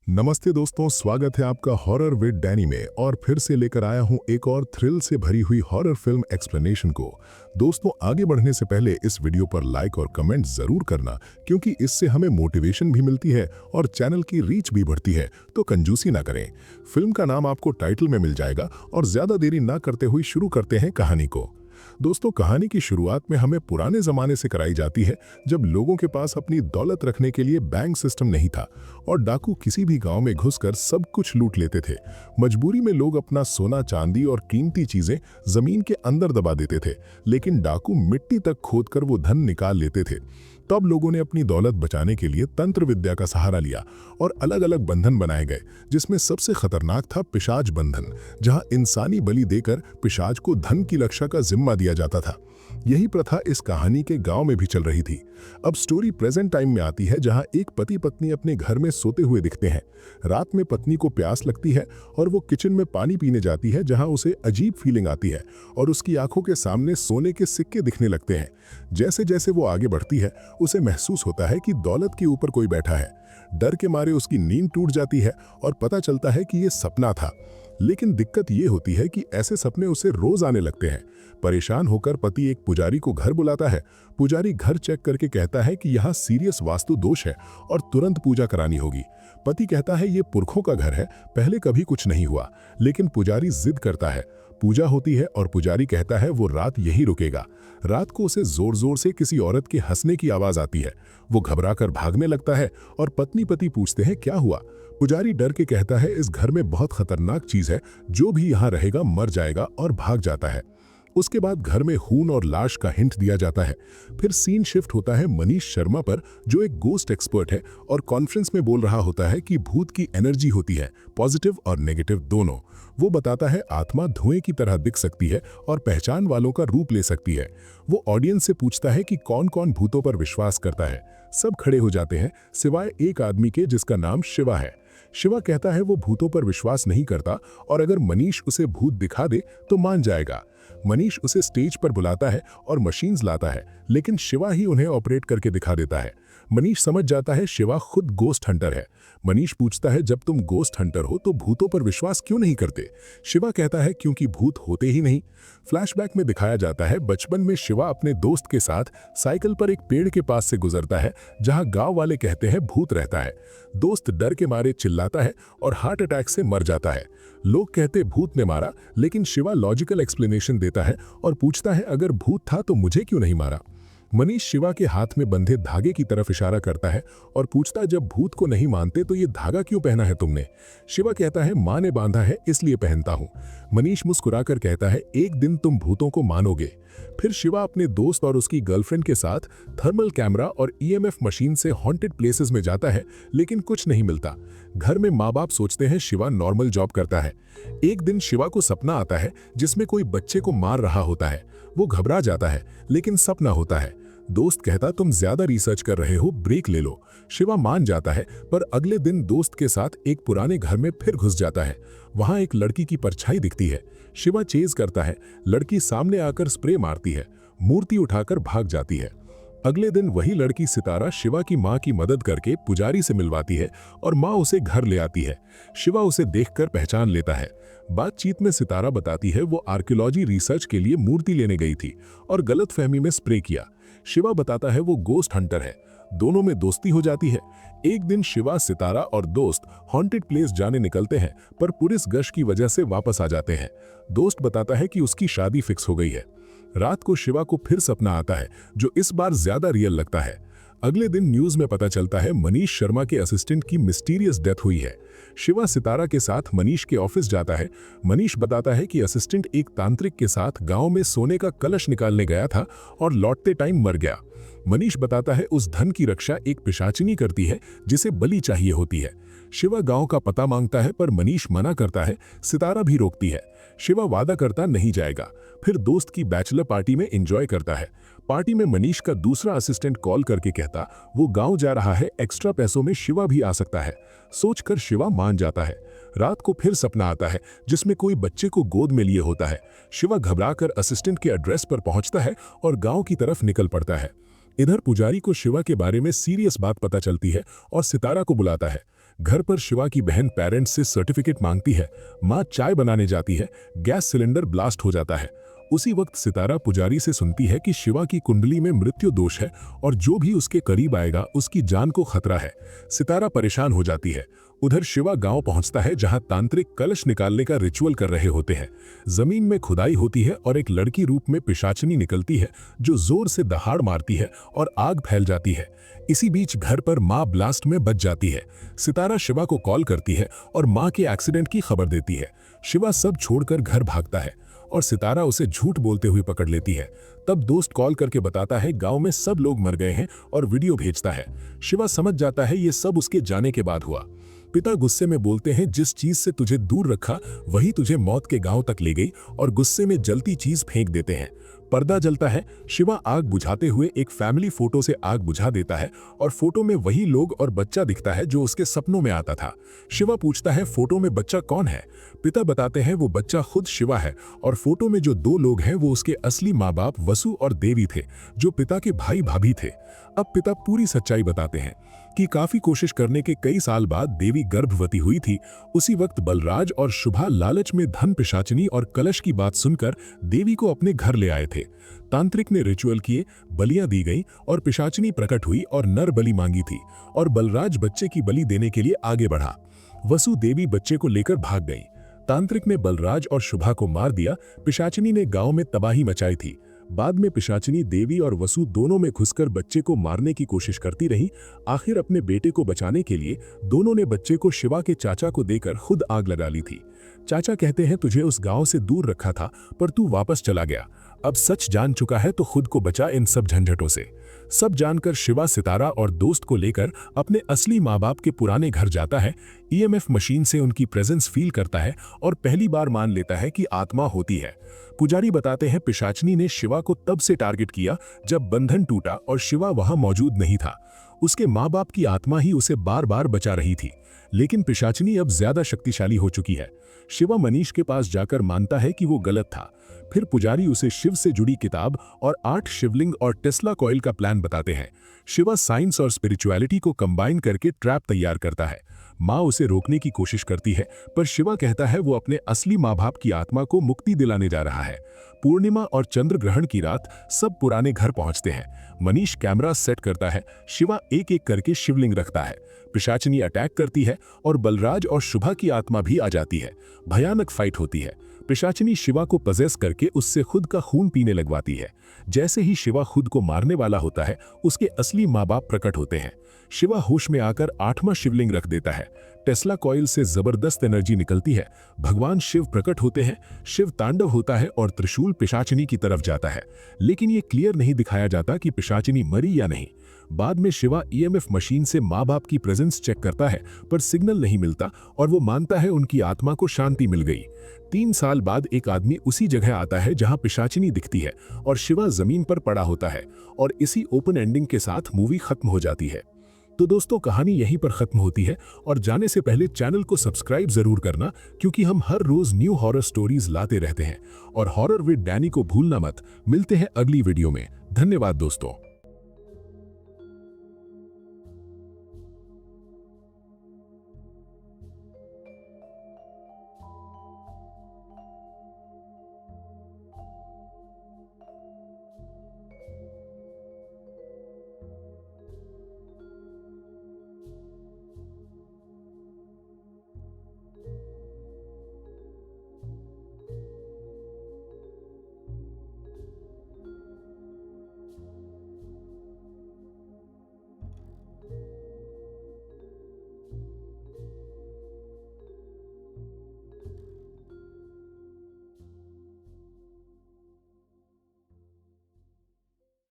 नमस्ते दोस्तों, स्वागत है आपका हॉरर विद डैनी में। और फिर से लेकर आया हूं एक और थ्रिल से भरी हुई हॉरर फिल्म एक्सप्लेनेशन को। दोस्तों, आगे बढ़ने से पहले इस वीडियो पर लाइक और कमेंट जरूर करना, क्योंकि इससे हमें मोटिवेशन भी मिलती है और चैनल की रीच भी बढ़ती है। तो कंजूसी ना करें। फिल्म का नाम आपको टाइटल में मिल जाएगा और ज्यादा देरी ना करते हुए शुरू करते हैं कहानी को। दोस्तों, कहानी की शुरुआत में हमें पुराने जमाने से कराई जाती है, जब लोगों के पास अपनी दौलत रखने के लिए बैंक सिस्टम नहीं था और डाकू किसी भी गांव में घुसकर सब कुछ लूट लेते थे। मजबूरी में लोग अपना सोना, चांदी और कीमती चीजें जमीन के अंदर दबा देते थे, लेकिन डाकू मिट्टी तक खोदकर वो धन निकाल लेते थे। तब लोगों ने अपनी दौलत बचाने के लिए तंत्र विद्या का सहारा लिया और अलग अलग बंधन बनाए गए, जिसमें सबसे खतरनाक था पिशाच बंधन, जहां इंसानी बलि देकर पिशाच को धन की रक्षा का जिम्मा दिया जाता था। यही प्रथा इस कहानी के गांव में भी चल रही थी। अब स्टोरी प्रेजेंट टाइम में आती है, जहां एक पति पत्नी अपने घर में सोते हुए दिखते हैं। रात में पत्नी को प्यास लगती है और वो किचन में पानी पीने जाती है, जहां उसे अजीब फीलिंग आती है और उसकी आंखों के सामने सोने के सिक्के दिखने लगते हैं। जैसे जैसे वो आगे बढ़ती है, उसे महसूस होता है कि दौलत के ऊपर कोई बैठा है। डर के मारे उसकी नींद टूट जाती है और पता चलता है कि ये सपना था। लेकिन दिक्कत ये होती है कि ऐसे सपने उसे रोज आने लगते हैं। परेशान होकर पति एक पुजारी को घर बुलाता है। पुजारी घर चेक करके कहता है कि यहाँ सीरियस वास्तु दोष है और तुरंत पूजा करानी होगी। पति कहता है ये पुरखों का घर है, पहले कभी कुछ नहीं हुआ। लेकिन पुजारी जिद करता है। पूजा होती है और पुजारी कहता है वो रात यही रुकेगा। रात को उसे जोर जोर से किसी औरत के हंसने की आवाज आती है। वो घबराकर भागने लगता है और पत्नी पति पूछते हैं क्या हुआ। पुजारी डर के कहता है इस घर में बहुत खतरनाक चीज है, जो भी यहाँ रहेगा मर जाएगा, और भाग जाता है। उसके बाद घर में खून और लाश का हिंट दिया जाता है। फिर सीन शिफ्ट होता है मनीष शर्मा पर, जो एक गोस्ट एक्सपर्ट है और कॉन्फ्रेंस में बोल रहा होता है कि भूत की एनर्जी होती है, पॉजिटिव और नेगेटिव दोनों। वो बताता है आत्मा धुएं की तरह दिख सकती है और पहचान वालों का रूप ले सकती है। वो ऑडियंस से पूछता है कि कौन कौन भूतों पर विश्वास करता है। सब खड़े हो जाते हैं सिवाय एक आदमी के, जिसका नाम शिवा है। शिवा कहता है वो भूतों पर विश्वास नहीं करता और अगर मनीष उसे भूत दिखा दे तो मान जाएगा। मनीष उसे स्टेज पर बुलाता है और मशीन्स लाता है, लेकिन शिवा ही उन्हें ऑपरेट करके दिखा देता है। मनीष समझ जाता है शिवा खुद गोस्ट हंटर है। मनीष पूछता है जब तुम गोस्ट हंटर हो तो भूतों पर विश्वास क्यों नहीं करते। शिवा कहता है क्योंकि भूत होते ही नहीं। फ्लैशबैक में दिखाया जाता है बचपन में शिवा अपने दोस्त के साथ साइकिल पर एक पेड़ के पास से गुजरता है, जहां गांव वाले कहते हैं भूत रहता है। दोस्त डर के मारे चिल्लाता है और हार्ट अटैक से मर जाता है। लोग कहते भूत ने मारा, लेकिन शिवा लॉजिकल एक्सप्लेनेशन देता है और पूछता है अगर भूत था तो मुझे क्यों नहीं मारा। मनीष शिवा के हाथ में बंधे धागे की तरफ इशारा करता है और पूछता जब भूत को नहीं मानते तो ये धागा क्यों पहना है तुमने। शिवा कहता है माँ ने बांधा है इसलिए पहनता हूँ। मनीष मुस्कुराकर कहता है एक दिन तुम भूतों को मानोगे। फिर शिवा अपने दोस्त और उसकी गर्लफ्रेंड के साथ थर्मल कैमरा और ईएमएफ मशीन से हॉन्टेड प्लेसेस में जाता है, लेकिन कुछ नहीं मिलता। घर में माँ बाप सोचते हैं शिवा नॉर्मल जॉब करता है। एक दिन शिवा को सपना आता है जिसमें कोई बच्चे को मार रहा होता है। वो घबरा जाता है, लेकिन सपना होता है। दोस्त कहता तुम ज्यादा रिसर्च कर रहे हो, ब्रेक ले लो। शिवा मान जाता है, पर अगले दिन दोस्त के साथ एक पुराने घर में फिर घुस जाता है। वहां एक लड़की की परछाई दिखती है। शिवा चेज करता है। लड़की सामने आकर स्प्रे मारती है। मूर्ति उठाकर भाग जाती है। अगले दिन वही लड़की सितारा शिवा की मां की मदद करके पुजारी से मिलवाती है और मां उसे घर ले आती है। शिवा उसे देखकर पहचान लेता है। बातचीत में सितारा बताती है वो आर्कियोलॉजी रिसर्च के लिए मूर्ति लेने गई थी और गलतफहमी में स्प्रे किया। शिवा बताता है वो गोस्ट हंटर है। दोनों में दोस्ती हो जाती है। एक दिन शिवा, सितारा और दोस्त हॉन्टेड प्लेस जाने निकलते हैं, पर पुलिस गश्त की वजह से वापस आ जाते हैं। दोस्त बताता है कि उसकी शादी फिक्स हो गई है। रात को शिवा को फिर सपना आता है, जो इस बार ज्यादा रियल लगता है। अगले दिन न्यूज में पता चलता है मनीष शर्मा के असिस्टेंट की मिस्टीरियस डेथ हुई है। शिवा सितारा के साथ मनीष के ऑफिस जाता है। मनीष बताता है कि असिस्टेंट एक तांत्रिक के साथ गांव में सोने का कलश निकालने गया था और लौटते टाइम मर गया। मनीष बताता है उस धन की रक्षा एक पिशाचिनी करती है जिसे बलि चाहिए होती है। शिवा गांव का पता मांगता है, पर मनीष मना करता है। सितारा भी रोकती है। शिवा वादा करता नहीं जाएगा। फिर दोस्त की बैचलर पार्टी में एंजॉय करता है। पार्टी में मनीष का दूसरा असिस्टेंट कॉल करके कहता वो गांव जा रहा है, एक्स्ट्रा पैसों में शिवा भी आ सकता है। सोचकर शिवा मान जाता है। रात को फिर सपना आता है जिसमें कोई बच्चे को गोद में लिए होता है। शिवा घबराकर असिस्टेंट के एड्रेस पर पहुंचता है और गांव की तरफ निकल पड़ता है। इधर पुजारी को शिवा के बारे में सीरियस बात पता चलती है और सितारा को बुलाता है। घर पर शिवा की बहन पेरेंट्स से सर्टिफिकेट मांगती है। माँ चाय बनाने जाती है, गैस सिलेंडर ब्लास्ट हो जाता है। उसी वक्त सितारा पुजारी से सुनती है कि शिवा की कुंडली में मृत्यु दोष है और जो भी उसके करीब आएगा उसकी जान को खतरा है। सितारा परेशान हो जाती है। उधर शिवा गांव पहुंचता है जहां तांत्रिक कलश निकालने का रिचुअल कर रहे होते हैं। जमीन में खुदाई होती है और एक लड़की रूप में पिशाचिनी निकलती है जो जोर से दहाड़ मारती है और आग फैल जाती है। इसी बीच घर पर मां ब्लास्ट में बच जाती है। सितारा शिवा को कॉल करती है और मां के एक्सीडेंट की खबर देती है। शिवा सब छोड़कर घर भागता है और सितारा उसे झूठ बोलते हुए पकड़ लेती है। तब दोस्त कॉल करके बताता है गांव में सब लोग मर गए हैं और वीडियो भेजता है। शिवा समझ जाता है ये सब उसके जाने के बाद हुआ। पिता गुस्से में बोलते हैं जिस चीज से तुझे दूर रखा वही तुझे मौत के गांव तक ले गई, और गुस्से में जलती चीज फेंक देते हैं। पर्दा जलता है। शिवा आग बुझाते हुए एक फैमिली फोटो से आग बुझा देता है और फोटो में वही लोग और बच्चा दिखता है जो उसके सपनों में आता था। शिवा पूछता है फोटो में बच्चा कौन है। पिता बताते हैं वो बच्चा खुद शिवा है और फोटो में जो दो लोग हैं वो उसके असली माँ बाप वसु और देवी थे जो पिता के भाई भाभी थे। अब पिता पूरी सच्चाई बताते हैं कि काफी कोशिश करने के कई साल बाद देवी गर्भवती हुई थी। उसी वक्त बलराज और शुभा लालच में धन पिशाचिनी और कलश की बात सुनकर देवी को अपने घर ले आए थे। तांत्रिक ने रिचुअल किए, बलियां दी गई और पिशाचिनी प्रकट हुई और नर बलि मांगी थी और बलराज बच्चे की बलि देने के लिए आगे बढ़ा। वसु देवी बच्चे को लेकर भाग गई। तांत्रिक ने बलराज और शुभा को मार दिया। पिशाचिनी ने गांव में तबाही मचाई थी। बाद में पिशाचिनी देवी और वसु दोनों में घुसकर बच्चे को मारने की कोशिश करती रही। आखिर अपने बेटे को बचाने के लिए दोनों ने बच्चे को शिवा के चाचा को देकर खुद आग लगा ली थी। चाचा कहते हैं तुझे उस गांव से दूर रखा था पर तू वापस चला गया। अब सच जान चुका है तो खुद को बचा इन सब झंझटों से। सब जानकर शिवा सितारा और दोस्त को लेकर अपने असली माँ बाप के पुराने घर जाता है। ईएमएफ मशीन से उनकी प्रेजेंस फील करता है और पहली बार मान लेता है कि आत्मा होती है। पुजारी बताते हैं पिशाचिनी ने शिवा को तब से टारगेट किया जब बंधन टूटा और शिवा वहां मौजूद नहीं था। उसके माँ बाप की आत्मा ही उसे बार बार बचा रही थी, लेकिन पिशाचिनी अब ज्यादा शक्तिशाली हो चुकी है। शिवा मनीष के पास जाकर मानता है कि वो गलत था। फिर पुजारी उसे शिव से जुड़ी किताब और 8 शिवलिंग और टेस्ला कॉइल का प्लान बताते हैं। शिवा साइंस और स्पिरिचुअलिटी को कंबाइन करके ट्रैप तैयार करता है। माँ उसे रोकने की कोशिश करती है पर शिवा कहता है वो अपने असली माँ बाप की आत्मा को मुक्ति दिलाने जा रहा है। पूर्णिमा और चंद्र ग्रहण की रात सब पुराने घर पहुंचते हैं। मनीष कैमरा सेट करता है। शिवा एक एक करके शिवलिंग रखता है। पिशाचिनी अटैक करती है और बलराज और शुभा की आत्मा भी आ जाती है। भयानक फाइट होती है। पिशाचिनी शिवा को पजेस करके उससे खुद का खून पीने लगवाती है। जैसे ही शिवा खुद को मारने वाला होता है उसके असली माँ बाप प्रकट होते हैं। शिवा होश में आकर 8वां शिवलिंग रख देता है। टेस्ला कॉइल से जबरदस्त एनर्जी निकलती है। भगवान शिव प्रकट होते हैं। शिव तांडव होता है और त्रिशूल पिशाचिनी की तरफ जाता है, लेकिन ये क्लियर नहीं दिखाया जाता कि पिशाचिनी मरी या नहीं। बाद में शिवा ईएमएफ मशीन से माँ बाप की प्रेजेंस चेक करता है पर सिग्नल नहीं मिलता और वो मानता है उनकी आत्मा को शांति मिल गई। 3 साल बाद एक आदमी उसी जगह आता है जहां पिशाचिनी दिखती है और शिवा जमीन पर पड़ा होता है और इसी ओपन एंडिंग के साथ मूवी खत्म हो जाती है। तो दोस्तों कहानी यहीं पर खत्म होती है और जाने से पहले चैनल को सब्सक्राइब जरूर करना क्योंकि हम हर रोज न्यू हॉरर स्टोरीज लाते रहते हैं। और हॉरर विद डैनी को भूलना मत। मिलते हैं अगली वीडियो में। धन्यवाद दोस्तों।